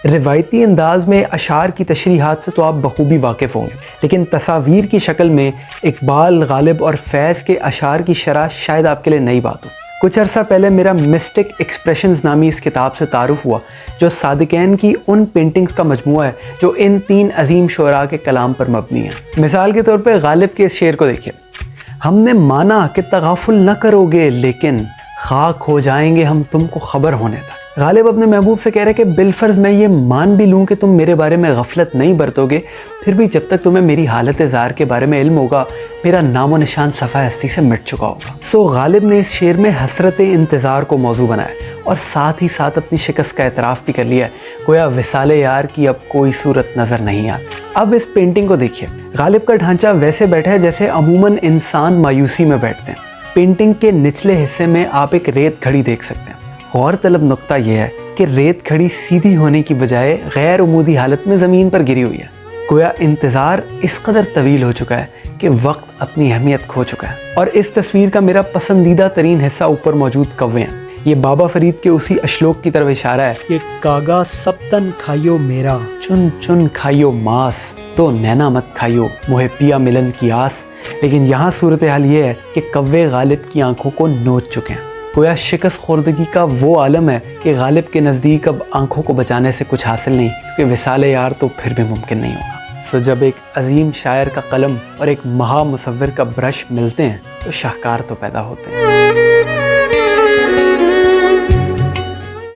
روایتی انداز میں اشعار کی تشریحات سے تو آپ بخوبی واقف ہوں گے، لیکن تصاویر کی شکل میں اقبال، غالب اور فیض کے اشعار کی شرح شاید آپ کے لیے نئی بات ہو۔ کچھ عرصہ پہلے میرا مسٹک ایکسپریشنز نامی اس کتاب سے تعارف ہوا، جو صادقین کی ان پینٹنگز کا مجموعہ ہے جو ان 3 عظیم شعراء کے کلام پر مبنی ہیں۔ مثال کے طور پہ غالب کے اس شعر کو دیکھیے: ہم نے مانا کہ تغافل نہ کرو گے، لیکن خاک ہو جائیں گے ہم تم کو خبر ہونے تک۔ غالب اپنے محبوب سے کہہ رہے کہ بالفرض میں یہ مان بھی لوں کہ تم میرے بارے میں غفلت نہیں برتو گے، پھر بھی جب تک تمہیں میری حالت زار کے بارے میں علم ہوگا، میرا نام و نشان صفحہ ہستی سے مٹ چکا ہوگا۔ غالب نے اس شعر میں حسرت انتظار کو موضوع بنایا اور ساتھ ہی ساتھ اپنی شکست کا اعتراف بھی کر لیا، گویا وصال یار کی اب کوئی صورت نظر نہیں آتی۔ اب اس پینٹنگ کو دیکھیے، غالب کا ڈھانچہ ویسے بیٹھا ہے جیسے عموماً انسان مایوسی میں بیٹھتے ہیں۔ پینٹنگ کے نچلے حصے میں آپ ایک ریت کھڑی دیکھ سکتے ہیں۔ غور طلب نقطہ یہ ہے کہ ریت کھڑی سیدھی ہونے کی بجائے غیر عمودی حالت میں زمین پر گری ہوئی ہے، گویا انتظار اس قدر طویل ہو چکا ہے کہ وقت اپنی اہمیت کھو چکا ہے۔ اور اس تصویر کا میرا پسندیدہ ترین حصہ اوپر موجود کوے ہیں۔ یہ بابا فرید کے اسی اشلوک کی طرف اشارہ ہے کہ کاغا سبتن کھائیو میرا، چن چن کھائیو ماس، تو نینا مت کھائیو موہے پیا ملن کی آس۔ لیکن یہاں صورتحال یہ ہے کہ کوے غالب کی آنکھوں کو نوچ چکے ہیں، گویا شکست خوردگی کا وہ عالم ہے کہ غالب کے نزدیک اب آنکھوں کو بچانے سے کچھ حاصل نہیں، کیونکہ وصال یار تو پھر بھی ممکن نہیں ہوگا۔ جب ایک عظیم شاعر کا قلم اور ایک مہا مصور کا برش ملتے ہیں تو شاہکار تو پیدا ہوتے ہیں۔